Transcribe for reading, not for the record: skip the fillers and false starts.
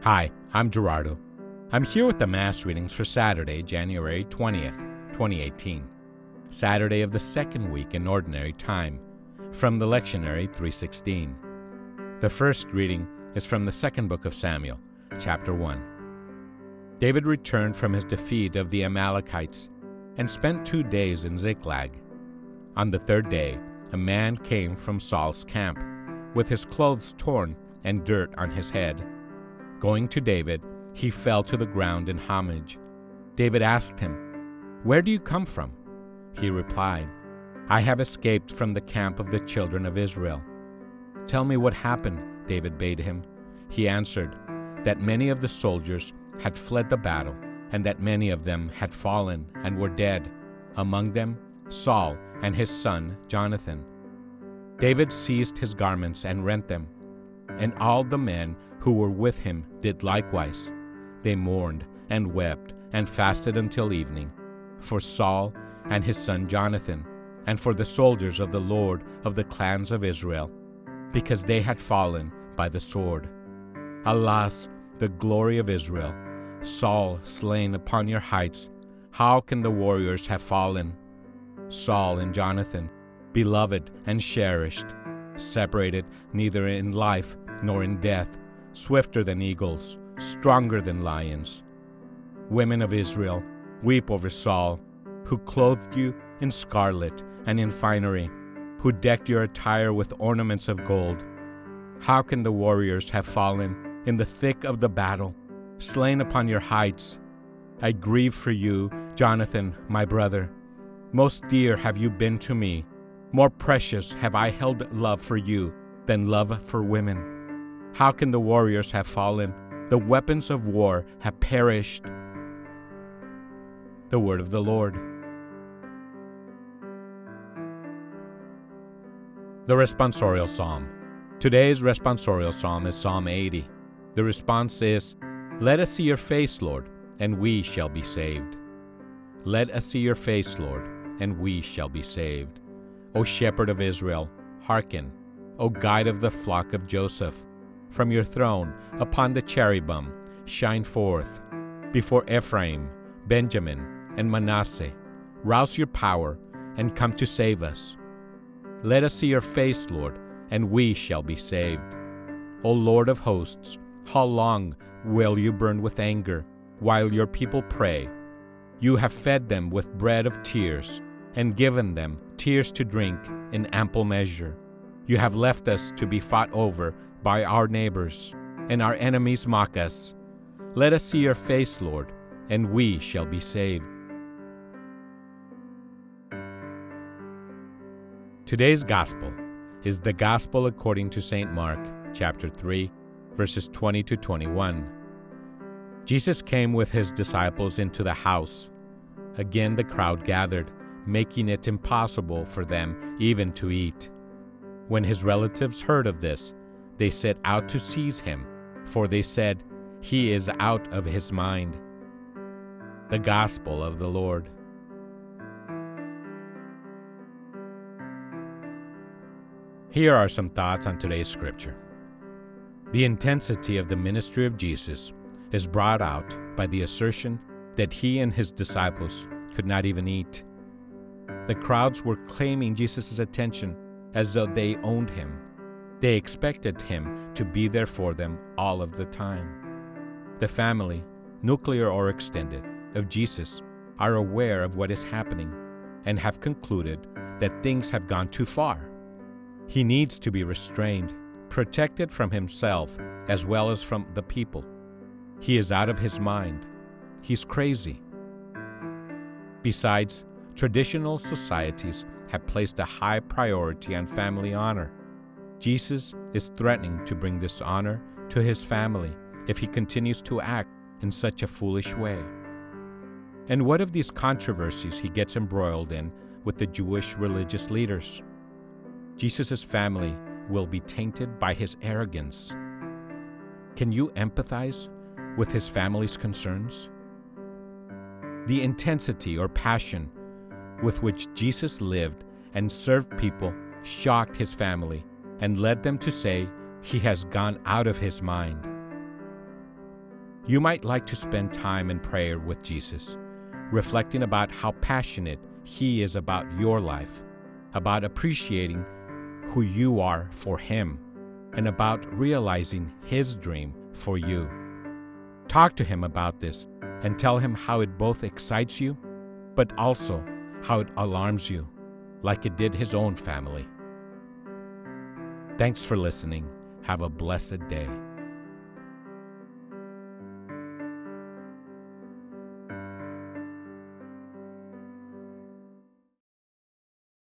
Hi, I'm Gerardo. I'm here with the Mass readings for Saturday, January 20th, 2018. Saturday of the second week in Ordinary Time, from the Lectionary 3:16. The first reading is from the second book of Samuel, chapter 1. David returned from his defeat of the Amalekites and spent 2 days in Ziklag. On the third day, a man came from Saul's camp, with his clothes torn and dirt on his head. Going to David, he fell to the ground in homage. David asked him, "Where do you come from?" He replied, "I have escaped from the camp of the children of Israel." "Tell me what happened," David bade him. He answered, that many of the soldiers had fled the battle, and that many of them had fallen and were dead, among them Saul and his son Jonathan. David seized his garments and rent them, and all the men who were with him did likewise. They mourned and wept and fasted until evening, for Saul and his son Jonathan, and for the soldiers of the Lord of the clans of Israel, because they had fallen by the sword. Alas, the glory of Israel, Saul slain upon your heights, how can the warriors have fallen? Saul and Jonathan, beloved and cherished, separated neither in life nor in death, swifter than eagles, stronger than lions. Women of Israel, weep over Saul, who clothed you in scarlet and in finery, who decked your attire with ornaments of gold. How can the warriors have fallen in the thick of the battle, slain upon your heights? I grieve for you, Jonathan, my brother. Most dear have you been to me. More precious have I held love for you than love for women. How can the warriors have fallen? The weapons of war have perished. The word of the Lord. The responsorial psalm. Today's responsorial psalm is Psalm 80. The response is, "Let us see your face, Lord, and we shall be saved." Let us see your face, Lord, and we shall be saved. O shepherd of Israel, hearken. O guide of the flock of Joseph, from your throne upon the cherubim shine forth. Before Ephraim, Benjamin, and Manasseh, rouse your power and come to save us. Let us see your face, Lord, and we shall be saved. O Lord of hosts, how long will you burn with anger while your people pray? You have fed them with bread of tears and given them tears to drink in ample measure. You have left us to be fought over by our neighbors, and our enemies mock us. Let us see your face, Lord, and we shall be saved. Today's Gospel is the Gospel according to St. Mark, chapter 3, verses 20 to 21. Jesus came with his disciples into the house. Again the crowd gathered, making it impossible for them even to eat. When his relatives heard of this, they set out to seize him, for they said, "He is out of his mind." The Gospel of the Lord. Here are some thoughts on today's scripture. The intensity of the ministry of Jesus is brought out by the assertion that he and his disciples could not even eat. The crowds were claiming Jesus' attention as though they owned him. They expected him to be there for them all of the time. The family, nuclear or extended, of Jesus are aware of what is happening and have concluded that things have gone too far. He needs to be restrained, protected from himself as well as from the people. He is out of his mind. He's crazy. Besides, traditional societies have placed a high priority on family honor. Jesus is threatening to bring dishonor to his family if he continues to act in such a foolish way. And what of these controversies he gets embroiled in with the Jewish religious leaders? Jesus' family will be tainted by his arrogance. Can you empathize with his family's concerns? The intensity or passion with which Jesus lived and served people shocked his family and led them to say he has gone out of his mind. You might like to spend time in prayer with Jesus, reflecting about how passionate He is about your life, about appreciating who you are for Him, and about realizing His dream for you. Talk to Him about this and tell Him how it both excites you, but also how it alarms you, like it did His own family. Thanks for listening. Have a blessed day.